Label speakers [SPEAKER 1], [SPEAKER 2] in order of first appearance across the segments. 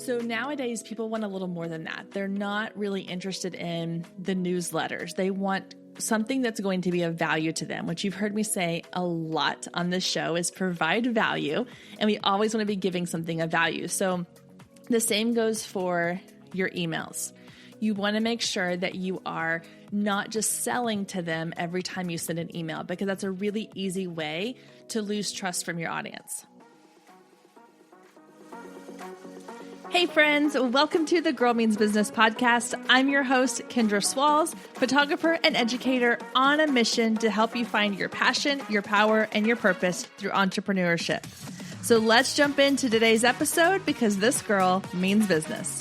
[SPEAKER 1] So nowadays, people want a little more than that. They're not really interested in the newsletters. They want something that's going to be of value to them, which you've heard me say a lot on this show is provide value. And we always want to be giving something of value. So the same goes for your emails. You want to make sure that you are not just selling to them every time you send an email, because that's a really easy way to lose trust from your audience. Hey friends, welcome to the Girl Means Business podcast. I'm your host, Kendra Swalls, photographer and educator on a mission to help you find your passion, your power, and your purpose through entrepreneurship. So let's jump into today's episode because this girl means business.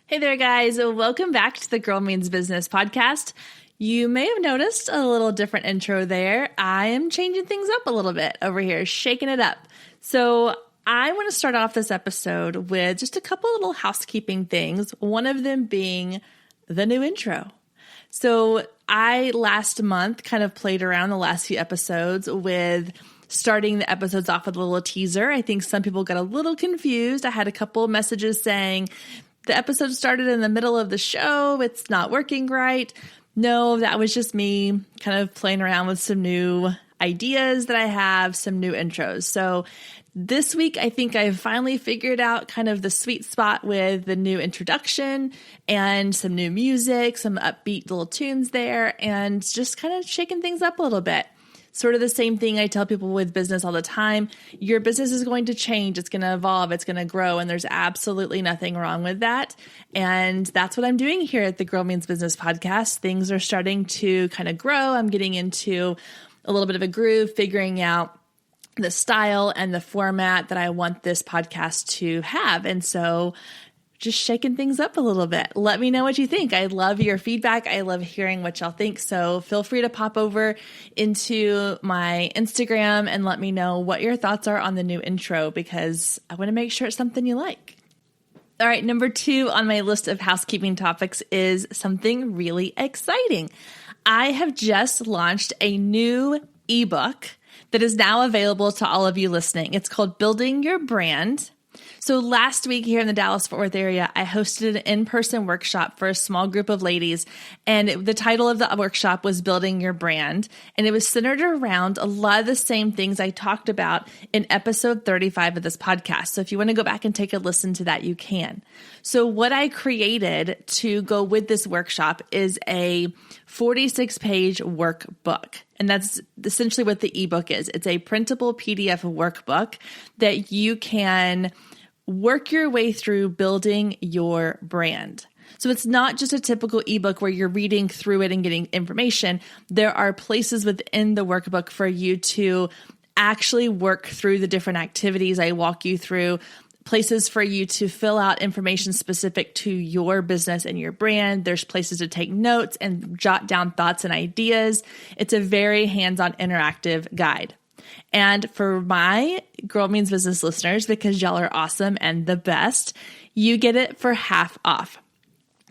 [SPEAKER 1] Hey there, guys. Welcome back to the Girl Means Business podcast. You may have noticed a little different intro there. I am changing things up a little bit over here, shaking it up. So I want to start off this episode with just a couple little housekeeping things, one of them being the new intro. So I last month kind of played around the last few episodes with starting the episodes off with a little teaser. I think some people got a little confused. I had a couple of messages saying the episode started in the middle of the show. It's not working right. No, that was just me kind of playing around with some new ideas that I have, some new intros. So this week, I think I've finally figured out kind of the sweet spot with the new introduction and some new music, some upbeat little tunes there, and just kind of shaking things up a little bit. Sort of the same thing I tell people with business all the time. Your business is going to change. It's going to evolve. It's going to grow. And there's absolutely nothing wrong with that. And that's what I'm doing here at the Girl Means Business podcast. Things are starting to kind of grow. I'm getting into a little bit of a groove, figuring out the style and the format that I want this podcast to have. And so just shaking things up a little bit. Let me know what you think. I love your feedback. I love hearing what y'all think. So feel free to pop over into my Instagram and let me know what your thoughts are on the new intro, because I want to make sure it's something you like. All right, number 2 on my list of housekeeping topics is something really exciting. I have just launched a new ebook that is now available to all of you listening. It's called Building Your Brand. So last week here in the Dallas-Fort Worth area, I hosted an in-person workshop for a small group of ladies. And the title of the workshop was Building Your Brand. And it was centered around a lot of the same things I talked about in episode 35 of this podcast. So if you want to go back and take a listen to that, you can. So what I created to go with this workshop is a 46-page workbook. And that's essentially what the ebook is. It's a printable PDF workbook that you can work your way through building your brand. So it's not just a typical ebook where you're reading through it and getting information. There are places within the workbook for you to actually work through the different activities I walk you through, places for you to fill out information specific to your business and your brand. There's places to take notes and jot down thoughts and ideas. It's a very hands-on interactive guide. And for my Girl Means Business listeners, because y'all are awesome and the best, you get it for half off.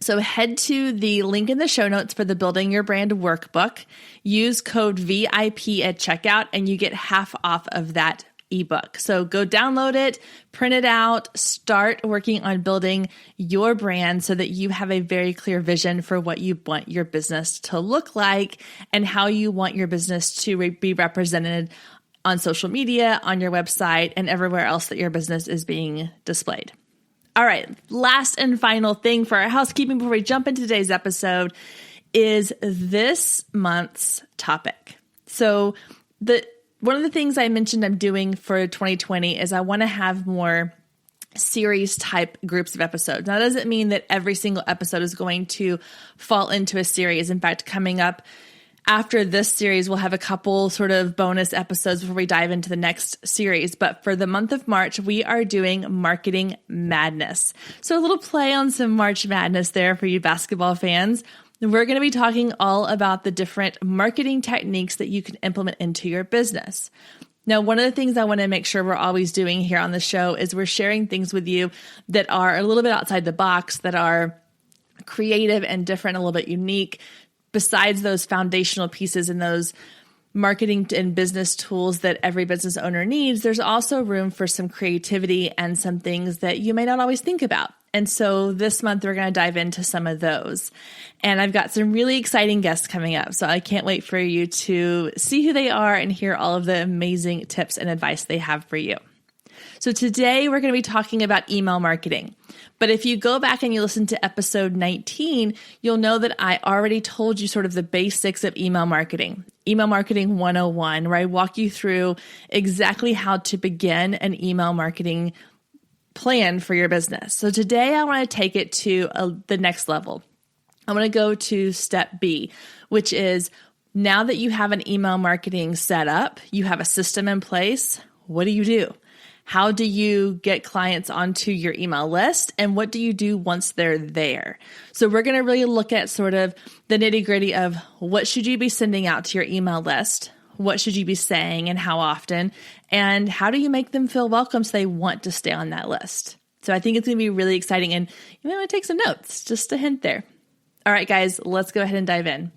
[SPEAKER 1] So head to the link in the show notes for the Building Your Brand workbook. Use code VIP at checkout and you get half off of that ebook. So go download it, print it out, start working on building your brand so that you have a very clear vision for what you want your business to look like and how you want your business to be represented on social media, on your website, and everywhere else that your business is being displayed. All right, last and final thing for our housekeeping before we jump into today's episode is this month's topic. So one of the things I mentioned I'm doing for 2020 is I want to have more series type groups of episodes. Now, that doesn't mean that every single episode is going to fall into a series. In fact, coming up after this series, we'll have a couple sort of bonus episodes before we dive into the next series. But for the month of March, we are doing Marketing Madness. So a little play on some March Madness there for you basketball fans. We're going to be talking all about the different marketing techniques that you can implement into your business. Now, one of the things I want to make sure we're always doing here on the show is we're sharing things with you that are a little bit outside the box, that are creative and different, a little bit unique, besides those foundational pieces and those marketing and business tools that every business owner needs, there's also room for some creativity and some things that you may not always think about. And so this month, we're going to dive into some of those. And I've got some really exciting guests coming up. So I can't wait for you to see who they are and hear all of the amazing tips and advice they have for you. So today we're going to be talking about email marketing. But if you go back and you listen to episode 19, you'll know that I already told you sort of the basics of email marketing 101, where I walk you through exactly how to begin an email marketing plan for your business. So today I want to take it to the next level. I want to go to step B, which is now that you have an email marketing set up, you have a system in place, what do you do? How do you get clients onto your email list? And what do you do once they're there? So we're going to really look at sort of the nitty-gritty of what should you be sending out to your email list? What should you be saying and how often? And how do you make them feel welcome so they want to stay on that list? So I think it's going to be really exciting. And you might want to take some notes, just a hint there. All right, guys, let's go ahead and dive in.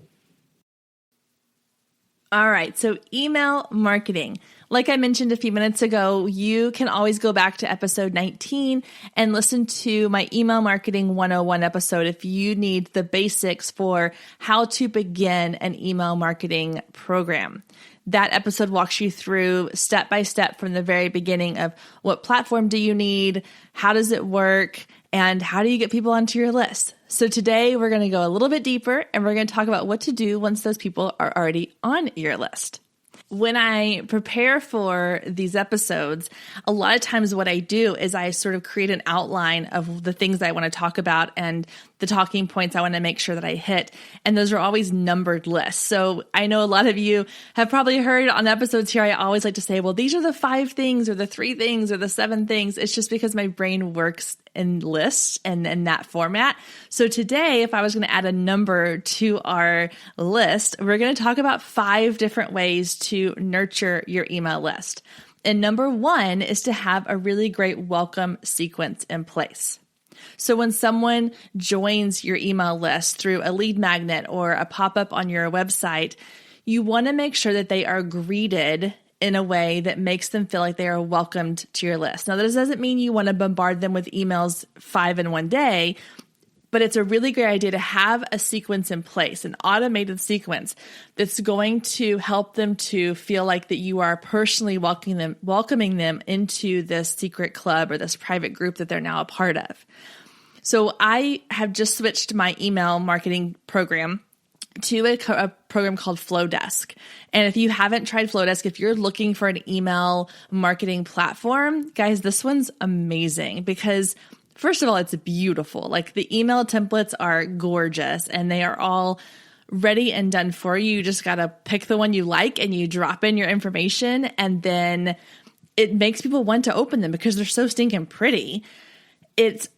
[SPEAKER 1] All right, so email marketing. Like I mentioned a few minutes ago, you can always go back to episode 19 and listen to my email marketing 101 episode if you need the basics for how to begin an email marketing program. That episode walks you through step by step from the very beginning of what platform do you need, how does it work, and how do you get people onto your list. So today we're going to go a little bit deeper and we're going to talk about what to do once those people are already on your list. When I prepare for these episodes, a lot of times what I do is I sort of create an outline of the things I want to talk about and the talking points I want to make sure that I hit. And those are always numbered lists. So I know a lot of you have probably heard on episodes here, I always like to say, well, these are the 5 things or the 3 things or the 7 things. It's just because my brain works in lists and in that format. So today, if I was going to add a number to our list, we're going to talk about 5 different ways to nurture your email list. And number 1 is to have a really great welcome sequence in place. So when someone joins your email list through a lead magnet or a pop-up on your website, you want to make sure that they are greeted in a way that makes them feel like they are welcomed to your list. Now, this doesn't mean you want to bombard them with emails 5 in one day, but it's a really great idea to have a sequence in place, an automated sequence that's going to help them to feel like that you are personally welcoming them into this secret club or this private group that they're now a part of. So I have just switched my email marketing program to a program called Flowdesk. And if you haven't tried Flowdesk, if you're looking for an email marketing platform, guys, this one's amazing because first of all, it's beautiful. Like the email templates are gorgeous and they are all ready and done for you. You just got to pick the one you like and you drop in your information and then it makes people want to open them because they're so stinking pretty. It's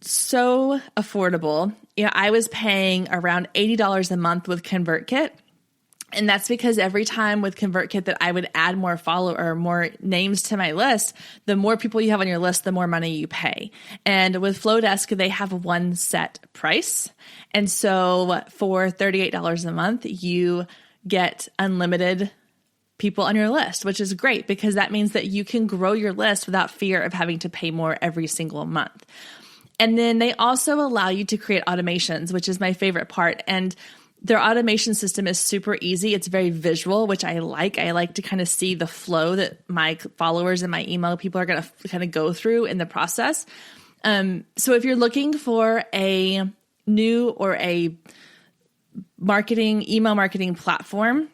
[SPEAKER 1] so affordable. You know, I was paying around $80 a month with ConvertKit. And that's because every time with ConvertKit that I would add more more names to my list, the more people you have on your list, the more money you pay. And with Flowdesk, they have one set price. And so for $38 a month, you get unlimited people on your list, which is great because that means that you can grow your list without fear of having to pay more every single month. And then they also allow you to create automations, which is my favorite part. And their automation system is super easy. It's very visual, which I like. I like to kind of see the flow that my followers and my email people are going to kind of go through in the process. So if you're looking for a new or a email marketing platform,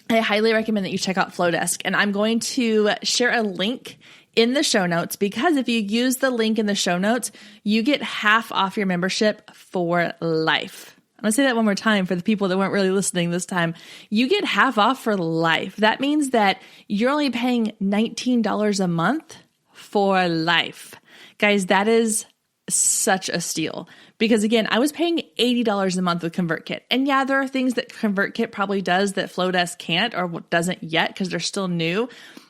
[SPEAKER 1] I highly recommend that you check out Flowdesk. And I'm going to share a link in the show notes because if you use the link in the show notes, you get half off your membership for life. I'm going to say that one more time for the people that weren't really listening this time. You get half off for life. That means that you're only paying $19 a month for life. Guys, that is such a steal because again, I was paying $80 a month with ConvertKit. And yeah, there are things that ConvertKit probably does that Flowdesk can't or doesn't yet because they're still new,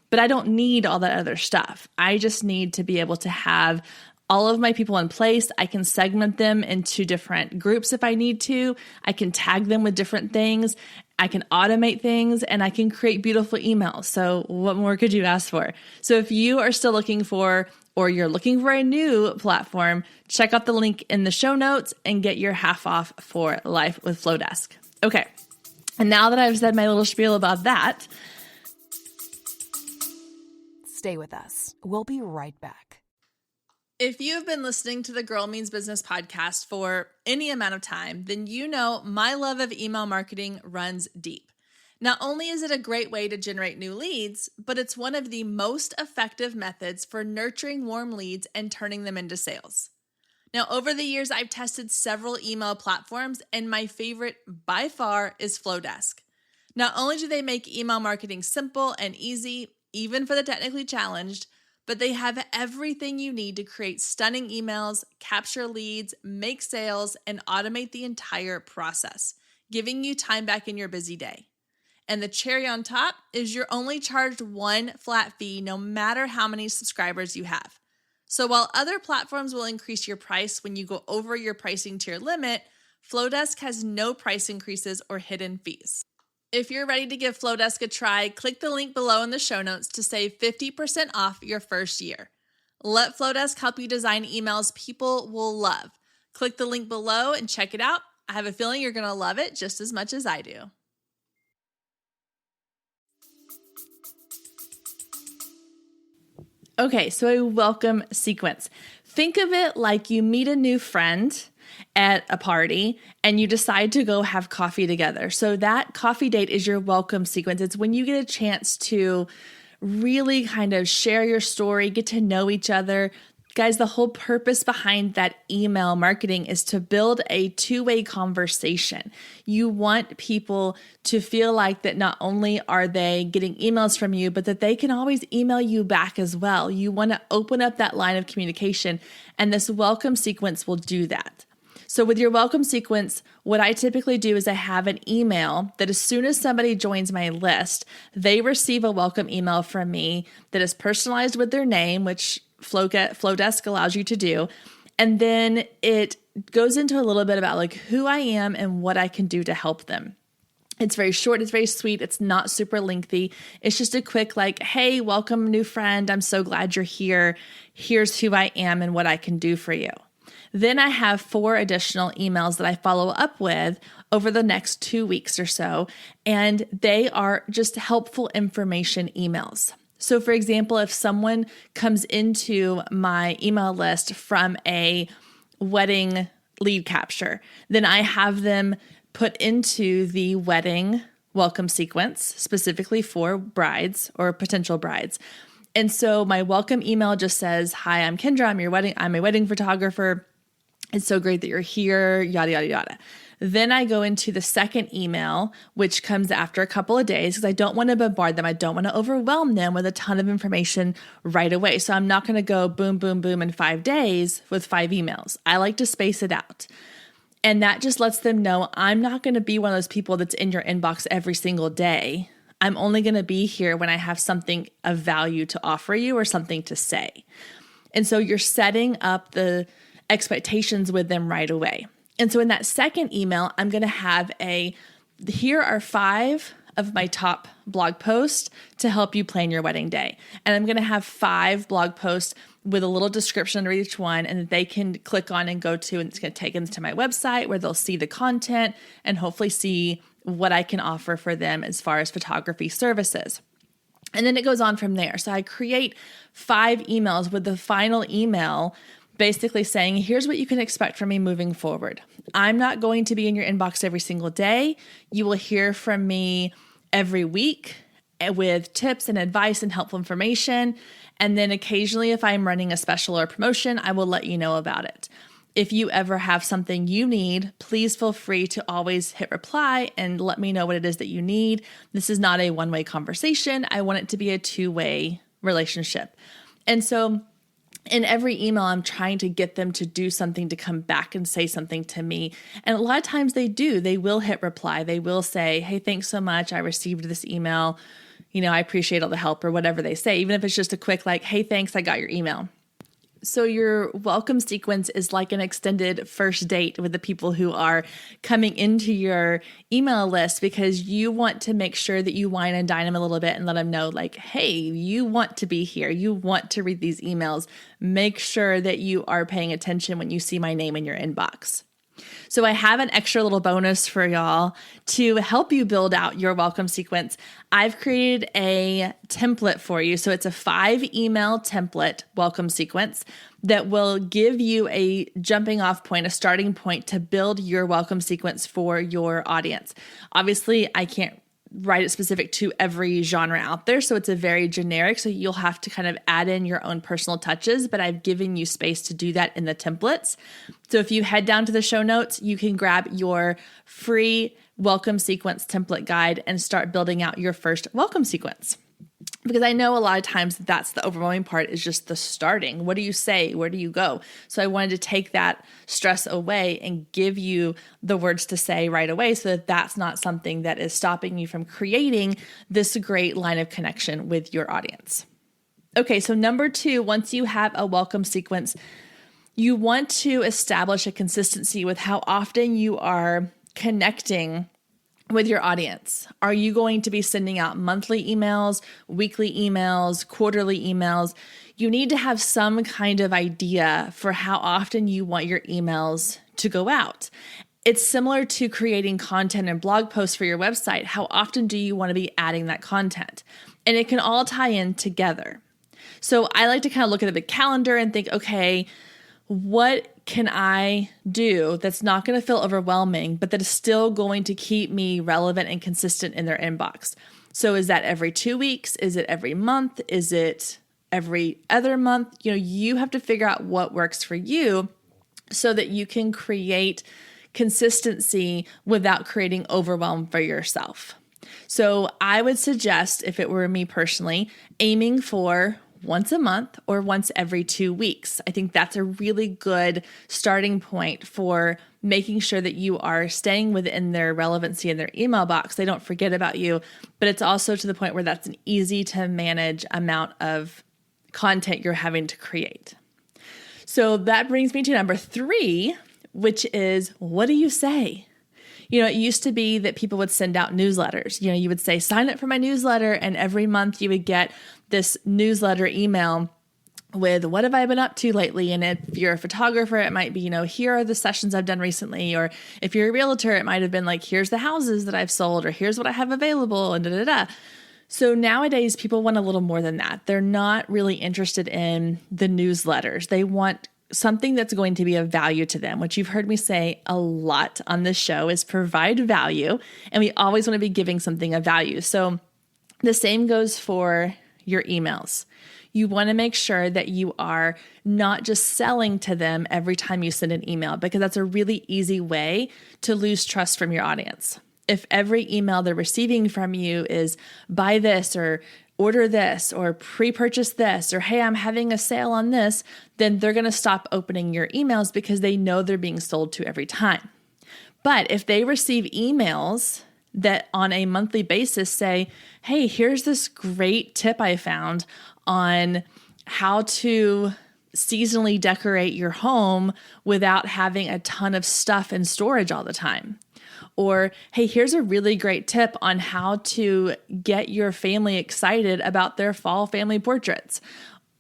[SPEAKER 1] but I don't need all that other stuff. I just need to be able to have all of my people in place. I can segment them into different groups if I need to. I can tag them with different things. I can automate things, and I can create beautiful emails. So what more could you ask for? So if you are still looking for, or you're looking for a new platform, check out the link in the show notes and get your half off for life with Flowdesk. Okay. And now that I've said my little spiel about that,
[SPEAKER 2] stay with us. We'll be right back.
[SPEAKER 1] if you've been listening to the Girl Means Business podcast for any amount of time, then you know my love of email marketing runs deep. Not only is it a great way to generate new leads, but it's one of the most effective methods for nurturing warm leads and turning them into sales. Now, over the years, I've tested several email platforms, and my favorite by far is Flowdesk. Not only do they make email marketing simple and easy, even for the technically challenged, but they have everything you need to create stunning emails, capture leads, make sales, and automate the entire process, giving you time back in your busy day. And the cherry on top is you're only charged one flat fee no matter how many subscribers you have. So while other platforms will increase your price when you go over your pricing tier limit, Flowdesk has no price increases or hidden fees. If you're ready to give Flowdesk a try, click the link below in the show notes to save 50% off your first year. Let Flowdesk help you design emails people will love. Click the link below and check it out. I have a feeling you're going to love it just as much as I do. Okay, so a welcome sequence. Think of it like you meet a new friend at a party and you decide to go have coffee together. So that coffee date is your welcome sequence. It's when you get a chance to really kind of share your story, get to know each other. Guys, the whole purpose behind that email marketing is to build a two-way conversation. You want people to feel like that not only are they getting emails from you, but that they can always email you back as well. You want to open up that line of communication, and this welcome sequence will do that. So with your welcome sequence, what I typically do is I have an email that as soon as somebody joins my list, they receive a welcome email from me that is personalized with their name, which Flowdesk allows you to do. And then it goes into a little bit about like who I am and what I can do to help them. It's very short. It's very sweet. It's not super lengthy. It's just a quick like, hey, welcome new friend. I'm so glad you're here. Here's who I am and what I can do for you. Then I have 4 additional emails that I follow up with over the next 2 weeks or so. And they are just helpful information emails. So for example, if someone comes into my email list from a wedding lead capture, then I have them put into the wedding welcome sequence specifically for brides or potential brides. And so my welcome email just says, hi, I'm Kendra. I'm a wedding photographer. It's so great that you're here, yada, yada, yada. Then I go into the second email, which comes after a couple of days because I don't want to bombard them. I don't want to overwhelm them with a ton of information right away. So I'm not going to go boom, boom, boom in 5 days with 5 emails. I like to space it out. And that just lets them know I'm not going to be one of those people that's in your inbox every single day. I'm only going to be here when I have something of value to offer you or something to say. And so you're setting up the expectations with them right away. And so in that second email, I'm going to have here are 5 of my top blog posts to help you plan your wedding day. And I'm going to have 5 blog posts with a little description under each one, and they can click on and go to, and it's going to take them to my website where they'll see the content and hopefully see what I can offer for them as far as photography services. And then it goes on from there. So I create 5 emails with the final email basically saying, here's what you can expect from me moving forward. I'm not going to be in your inbox every single day. You will hear from me every week with tips and advice and helpful information. And then occasionally, if I'm running a special or promotion, I will let you know about it. If you ever have something you need, please feel free to always hit reply and let me know what it is that you need. This is not a one-way conversation. I want it to be a 2-way relationship. And so in every email, I'm trying to get them to do something to come back and say something to me. And a lot of times they do. They will hit reply. They will say, hey, thanks so much. I received this email. I appreciate all the help or whatever they say, even if it's just a quick like, hey, thanks, I got your email. So your welcome sequence is like an extended first date with the people who are coming into your email list, because you want to make sure that you wine and dine them a little bit and let them know like, hey, you want to be here. You want to read these emails. Make sure that you are paying attention when you see my name in your inbox. So I have an extra little bonus for y'all to help you build out your welcome sequence. I've created a template for you. So it's a 5-email template welcome sequence that will give you a jumping off point, a starting point to build your welcome sequence for your audience. Obviously, I can't write it specific to every genre out there. So it's a very generic. So you'll have to kind of add in your own personal touches, but I've given you space to do that in the templates. So if you head down to the show notes, you can grab your free welcome sequence template guide and start building out your first welcome sequence. Because I know a lot of times that's the overwhelming part, is just the starting. What do you say? Where do you go? So I wanted to take that stress away and give you the words to say right away, so that that's not something that is stopping you from creating this great line of connection with your audience. Okay, so number 2, once you have a welcome sequence, you want to establish a consistency with how often you are connecting with your audience. Are you going to be sending out monthly emails, weekly emails, quarterly emails? You need to have some kind of idea for how often you want your emails to go out. It's similar to creating content and blog posts for your website. How often do you want to be adding that content? And it can all tie in together. So I like to kind of look at the calendar and think, okay, what can I do that's not going to feel overwhelming, but that is still going to keep me relevant and consistent in their inbox? So is that every 2 weeks? Is it every month? Is it every other month? You have to figure out what works for you so that you can create consistency without creating overwhelm for yourself. So I would suggest, if it were me personally, aiming for once a month or once every 2 weeks. I think that's a really good starting point for making sure that you are staying within their relevancy in their email box. They don't forget about you, but it's also to the point where that's an easy to manage amount of content you're having to create. So that brings me to number 3, which is, what do you say? It used to be that people would send out newsletters. You would say, sign up for my newsletter, and every month you would get this newsletter email with what have I been up to lately? And if you're a photographer, it might be, here are the sessions I've done recently. Or if you're a realtor, it might have been like, here's the houses that I've sold, or here's what I have available, and da-da-da. So nowadays, people want a little more than that. They're not really interested in the newsletters. They want something that's going to be of value to them, which you've heard me say a lot on this show is provide value. And we always want to be giving something of value. So the same goes for your emails. You want to make sure that you are not just selling to them every time you send an email, because that's a really easy way to lose trust from your audience. If every email they're receiving from you is buy this or order this or pre-purchase this or hey, I'm having a sale on this, then they're going to stop opening your emails because they know they're being sold to every time. But if they receive emails that on a monthly basis say, hey, here's this great tip I found on how to seasonally decorate your home without having a ton of stuff in storage all the time. Or, hey, here's a really great tip on how to get your family excited about their fall family portraits.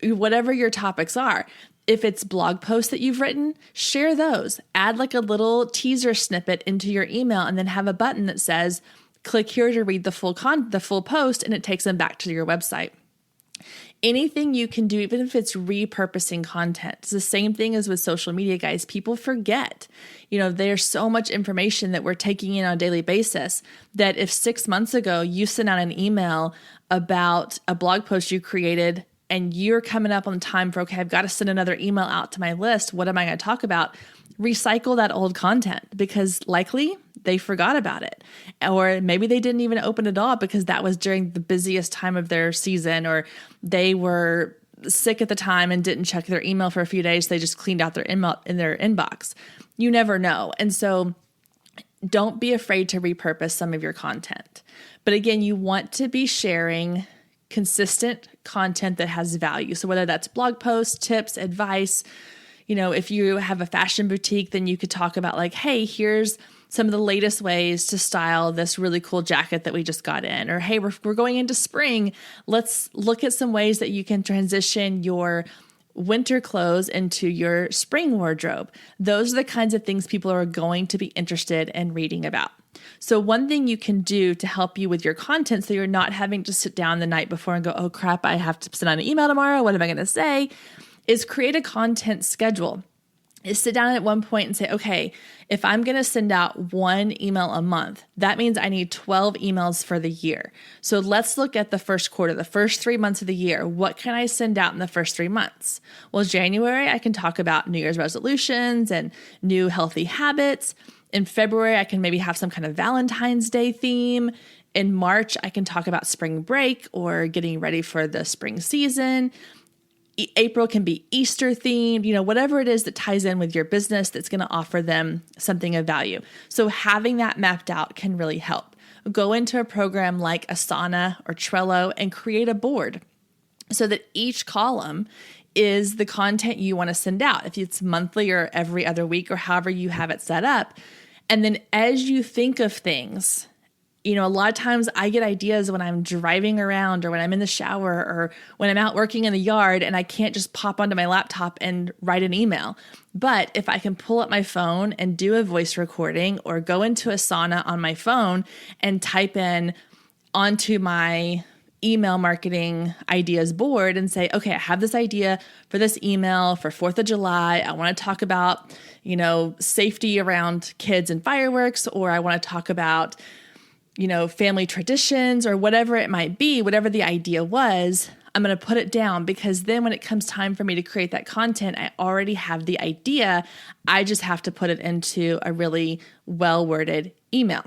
[SPEAKER 1] Whatever your topics are. If it's blog posts that you've written, share those. Add like a little teaser snippet into your email and then have a button that says, click here to read the full post, and it takes them back to your website. Anything you can do, even if it's repurposing content. It's the same thing as with social media, guys. People forget, there's so much information that we're taking in on a daily basis that if 6 months ago you sent out an email about a blog post you created and you're coming up on time for, okay, I've got to send another email out to my list. What am I going to talk about? Recycle that old content, because likely they forgot about it. Or maybe they didn't even open it all because that was during the busiest time of their season, or they were sick at the time and didn't check their email for a few days. So they just cleaned out their email in their inbox. You never know. And so don't be afraid to repurpose some of your content. But again, you want to be sharing consistent content that has value. So whether that's blog posts, tips, advice, if you have a fashion boutique, then you could talk about like, hey, here's some of the latest ways to style this really cool jacket that we just got in. Or, hey, we're going into spring. Let's look at some ways that you can transition your winter clothes into your spring wardrobe. Those are the kinds of things people are going to be interested in reading about. So one thing you can do to help you with your content so you're not having to sit down the night before and go, oh crap, I have to send out an email tomorrow. What am I going to say? Is create a content schedule. Is sit down at one point and say, okay, if I'm going to send out one email a month, that means I need 12 emails for the year. So let's look at the first quarter, the first 3 months of the year. What can I send out in the first 3 months? Well, January, I can talk about New Year's resolutions and new healthy habits. In February, I can maybe have some kind of Valentine's Day theme. In March, I can talk about spring break or getting ready for the spring season. April can be Easter themed, whatever it is that ties in with your business that's going to offer them something of value. So having that mapped out can really help. Go into a program like Asana or Trello and create a board so that each column is the content you want to send out, if it's monthly or every other week or however you have it set up. And then as you think of things, a lot of times I get ideas when I'm driving around or when I'm in the shower or when I'm out working in the yard and I can't just pop onto my laptop and write an email. But if I can pull up my phone and do a voice recording or go into Asana on my phone and type in onto my email marketing ideas board and say, okay, I have this idea for this email for 4th of July. I want to talk about, safety around kids and fireworks, or I want to talk about family traditions or whatever it might be, whatever the idea was, I'm going to put it down because then when it comes time for me to create that content, I already have the idea. I just have to put it into a really well-worded email.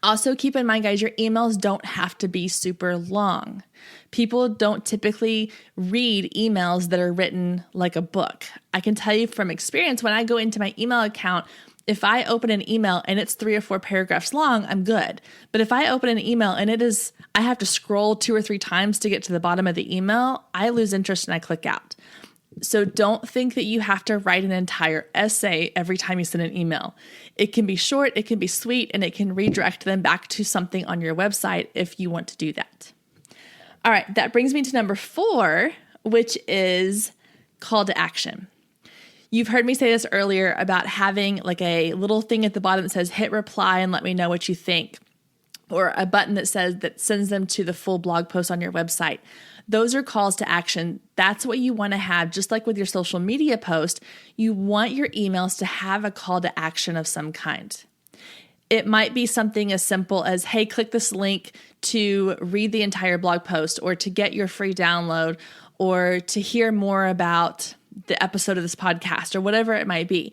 [SPEAKER 1] Also, keep in mind, guys, your emails don't have to be super long. People don't typically read emails that are written like a book. I can tell you from experience, when I go into my email account, if I open an email and it's 3 or 4 paragraphs long, I'm good. But if I open an email and I have to scroll 2 or 3 times to get to the bottom of the email, I lose interest and I click out. So don't think that you have to write an entire essay every time you send an email. It can be short, it can be sweet, and it can redirect them back to something on your website if you want to do that. All right, that brings me to number 4, which is call to action. You've heard me say this earlier about having like a little thing at the bottom that says hit reply and let me know what you think, or a button that sends them to the full blog post on your website. Those are calls to action. That's what you want to have. Just like with your social media post, you want your emails to have a call to action of some kind. It might be something as simple as, hey, click this link to read the entire blog post, or to get your free download, or to hear more about the episode of this podcast, or whatever it might be.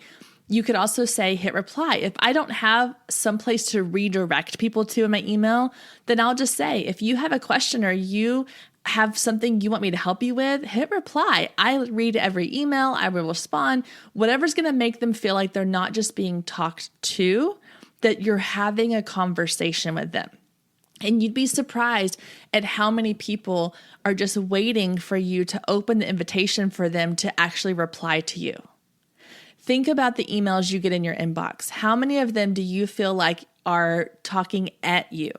[SPEAKER 1] You could also say hit reply. If I don't have some place to redirect people to in my email, then I'll just say, if you have a question or you have something you want me to help you with, hit reply. I read every email. I will respond. Whatever's going to make them feel like they're not just being talked to, that you're having a conversation with them. And you'd be surprised at how many people are just waiting for you to open the invitation for them to actually reply to you. Think about the emails you get in your inbox. How many of them do you feel like are talking at you?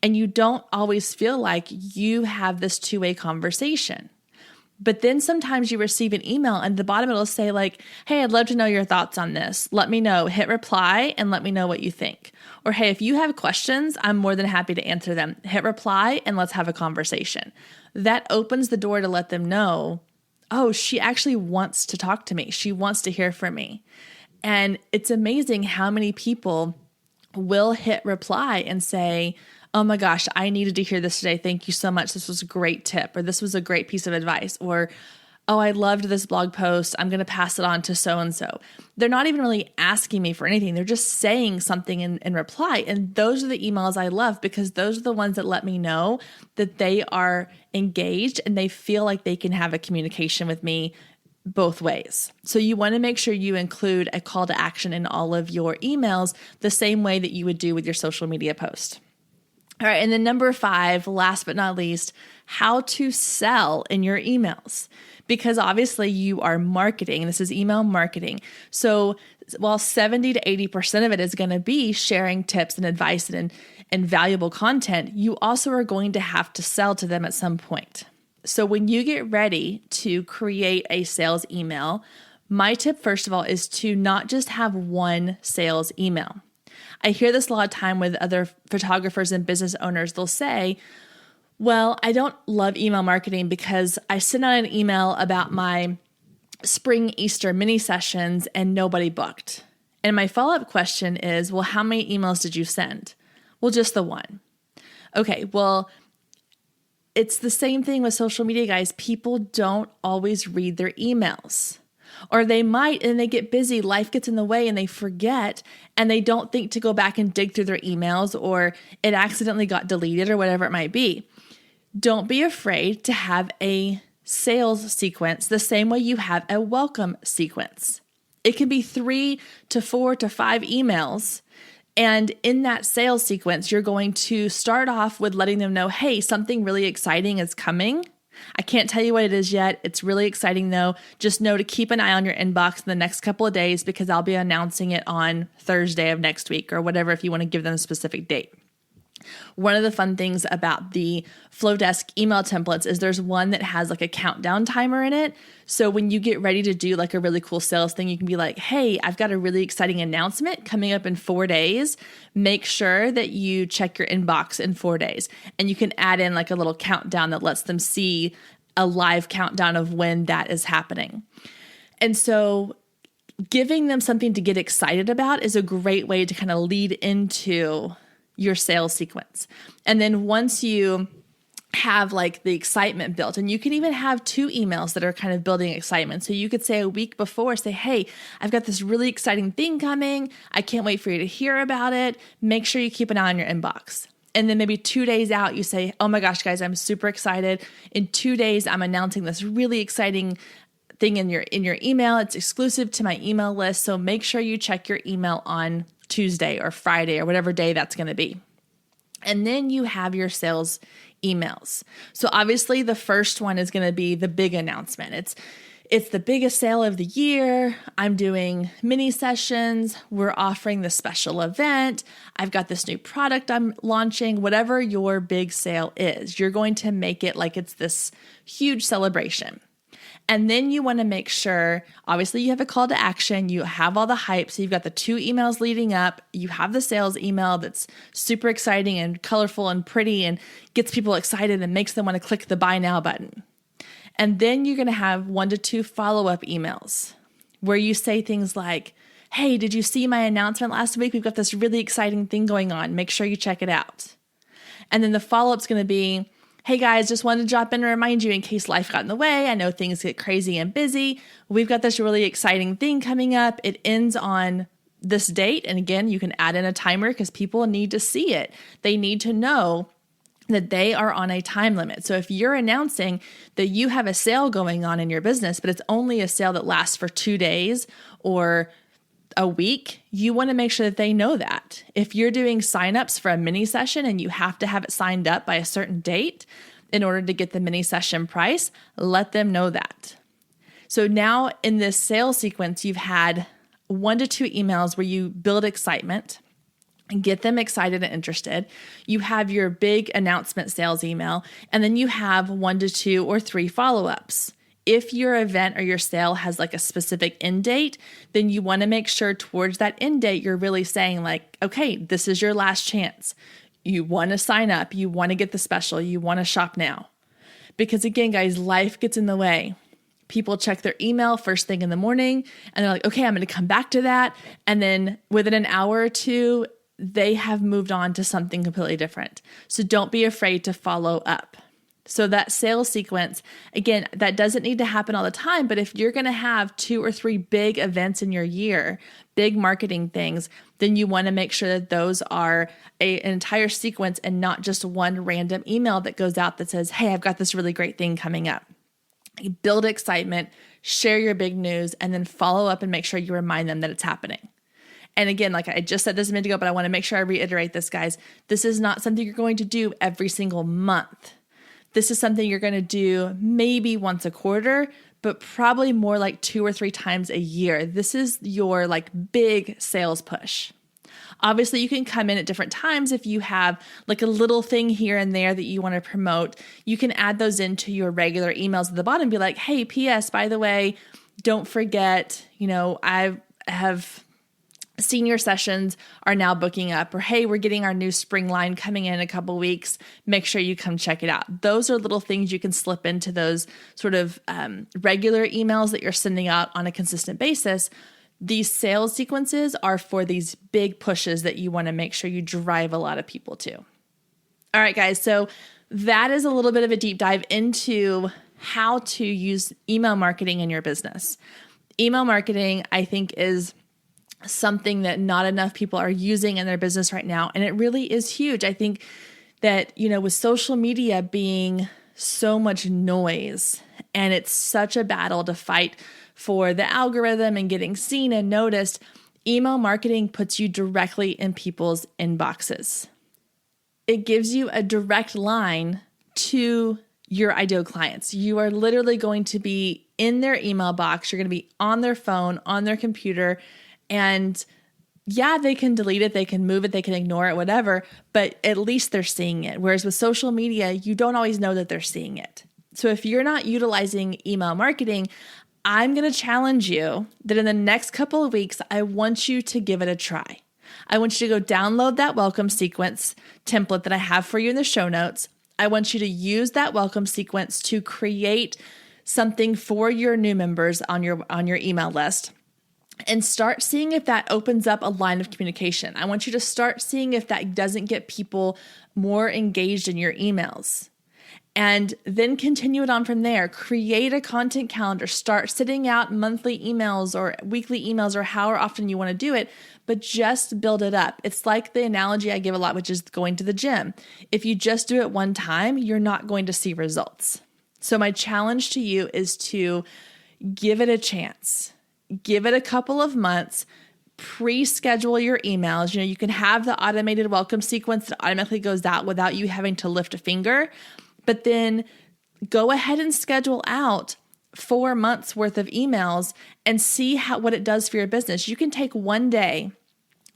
[SPEAKER 1] And you don't always feel like you have this two-way conversation. But then sometimes you receive an email and at the bottom it'll say like, hey, I'd love to know your thoughts on this. Let me know. Hit reply and let me know what you think. Or hey, if you have questions, I'm more than happy to answer them. Hit reply and let's have a conversation. That opens the door to let them know, oh, she actually wants to talk to me. She wants to hear from me. And it's amazing how many people will hit reply and say, oh my gosh, I needed to hear this today. Thank you so much. This was a great tip, or this was a great piece of advice, or, oh, I loved this blog post. I'm going to pass it on to so-and-so. They're not even really asking me for anything. They're just saying something in reply. And those are the emails I love, because those are the ones that let me know that they are engaged and they feel like they can have a communication with me both ways. So you want to make sure you include a call to action in all of your emails the same way that you would do with your social media post. All right. And then number 5, last but not least, how to sell in your emails. Because obviously you are marketing. This is email marketing. So while 70 to 80% of it is going to be sharing tips and advice and valuable content, you also are going to have to sell to them at some point. So when you get ready to create a sales email, my tip, first of all, is to not just have one sales email. I hear this a lot of time with other photographers and business owners. They'll say, well, I don't love email marketing because I sent out an email about my spring Easter mini sessions and nobody booked. And my follow-up question is, well, how many emails did you send? Well, just the one. Okay, well, it's the same thing with social media, guys. People don't always read their emails. Or they might, and they get busy, life gets in the way, and they forget, and they don't think to go back and dig through their emails, or it accidentally got deleted, or whatever it might be. Don't be afraid to have a sales sequence the same way you have a welcome sequence. It can be 3 to 4 to 5 emails. And in that sales sequence, you're going to start off with letting them know, hey, something really exciting is coming. I can't tell you what it is yet. It's really exciting though. Just know to keep an eye on your inbox in the next couple of days because I'll be announcing it on Thursday of next week or whatever if you want to give them a specific date. One of the fun things about the Flowdesk email templates is there's one that has like a countdown timer in it. So when you get ready to do like a really cool sales thing, you can be like, hey, I've got a really exciting announcement coming up in 4 days. Make sure that you check your inbox in 4 days. And you can add in like a little countdown that lets them see a live countdown of when that is happening. And so giving them something to get excited about is a great way to kind of lead into your sales sequence. And then once you have like the excitement built, and you can even have 2 emails that are kind of building excitement. So you could say a week before, say, hey, I've got this really exciting thing coming. I can't wait for you to hear about it. Make sure you keep an eye on your inbox. And then maybe 2 days out, you say, oh my gosh, guys, I'm super excited. In 2 days, I'm announcing this really exciting thing in your email. It's exclusive to my email list. So make sure you check your email on Tuesday or Friday or whatever day that's going to be. And then you have your sales emails. So obviously the first one is going to be the big announcement. It's the biggest sale of the year. I'm doing mini sessions. We're offering this special event. I've got this new product I'm launching. Whatever your big sale is, you're going to make it like it's this huge celebration. And then you want to make sure, obviously you have a call to action, you have all the hype. So you've got the 2 emails leading up, you have the sales email that's super exciting and colorful and pretty and gets people excited and makes them want to click the buy now button. And then you're going to have 1 to 2 follow-up emails where you say things like, hey, did you see my announcement last week? We've got this really exciting thing going on. Make sure you check it out. And then the follow-up's going to be, hey guys, just wanted to drop in and remind you in case life got in the way. I know things get crazy and busy. We've got this really exciting thing coming up. It ends on this date. And again, you can add in a timer because people need to see it. They need to know that they are on a time limit. So if you're announcing that you have a sale going on in your business, but it's only a sale that lasts for 2 days or a week, you want to make sure that they know that. If you're doing signups for a mini session and you have to have it signed up by a certain date in order to get the mini session price, let them know that. So now in this sales sequence, you've had 1 to 2 emails where you build excitement and get them excited and interested. You have your big announcement sales email, and then you have 1 to 2 or 3 follow-ups. If your event or your sale has like a specific end date, then you want to make sure towards that end date, you're really saying like, okay, this is your last chance. You want to sign up. You want to get the special. You want to shop now. Because again, guys, life gets in the way. People check their email first thing in the morning and they're like, okay, I'm going to come back to that. And then within an hour or 2, they have moved on to something completely different. So don't be afraid to follow up. So that sales sequence, again, that doesn't need to happen all the time, but if you're going to have 2 or 3 big events in your year, big marketing things, then you want to make sure that those are an entire sequence and not just one random email that goes out that says, hey, I've got this really great thing coming up. You build excitement, share your big news, and then follow up and make sure you remind them that it's happening. And again, like I just said this a minute ago, but I want to make sure I reiterate this, guys. This is not something you're going to do every single month. This is something you're going to do maybe once a quarter, but probably more like 2 or 3 times a year. This is your like big sales push. Obviously, you can come in at different times if you have like a little thing here and there that you want to promote. You can add those into your regular emails at the bottom and be like, hey, P.S., by the way, don't forget, I have senior sessions are now booking up, or hey, we're getting our new spring line coming in a couple weeks. Make sure you come check it out. Those are little things you can slip into those sort of regular emails that you're sending out on a consistent basis. These sales sequences are for these big pushes that you want to make sure you drive a lot of people to. All right, guys. So that is a little bit of a deep dive into how to use email marketing in your business. Email marketing, I think, is something that not enough people are using in their business right now. And it really is huge. I think that, with social media being so much noise and it's such a battle to fight for the algorithm and getting seen and noticed, email marketing puts you directly in people's inboxes. It gives you a direct line to your ideal clients. You are literally going to be in their email box. You're going to be on their phone, on their computer, and yeah, they can delete it, they can move it, they can ignore it, whatever, but at least they're seeing it. Whereas with social media, you don't always know that they're seeing it. So if you're not utilizing email marketing, I'm going to challenge you that in the next couple of weeks, I want you to give it a try. I want you to go download that welcome sequence template that I have for you in the show notes. I want you to use that welcome sequence to create something for your new members on your email list. And start seeing if that opens up a line of communication. I want you to start seeing if that doesn't get people more engaged in your emails. And then continue it on from there. Create a content calendar. Start sending out monthly emails or weekly emails or however often you want to do it, but just build it up. It's like the analogy I give a lot, which is going to the gym. If you just do it one time, you're not going to see results. So my challenge to you is to give it a chance. Give it a couple of months, pre-schedule your emails. You can have the automated welcome sequence that automatically goes out without you having to lift a finger, but then go ahead and schedule out 4 months worth of emails and see what it does for your business. You can take one day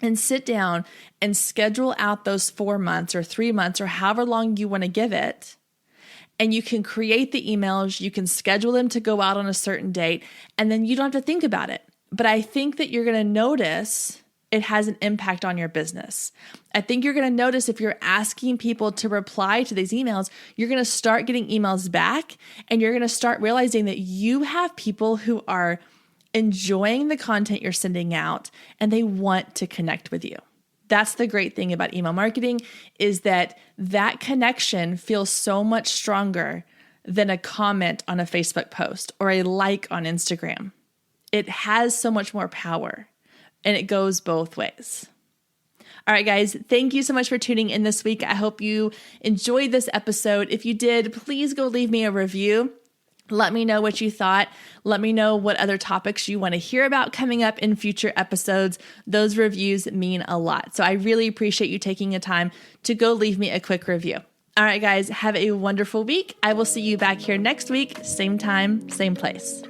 [SPEAKER 1] and sit down and schedule out those 4 months or 3 months or however long you want to give it. And you can create the emails, you can schedule them to go out on a certain date, and then you don't have to think about it. But I think that you're going to notice it has an impact on your business. I think you're going to notice if you're asking people to reply to these emails, you're going to start getting emails back, and you're going to start realizing that you have people who are enjoying the content you're sending out, and they want to connect with you. That's the great thing about email marketing, is that connection feels so much stronger than a comment on a Facebook post or a like on Instagram. It has so much more power, and it goes both ways. All right, guys, thank you so much for tuning in this week. I hope you enjoyed this episode. If you did, please go leave me a review. Let me know what you thought. Let me know what other topics you want to hear about coming up in future episodes. Those reviews mean a lot. So I really appreciate you taking the time to go leave me a quick review. All right, guys, have a wonderful week. I will see you back here next week, same time, same place.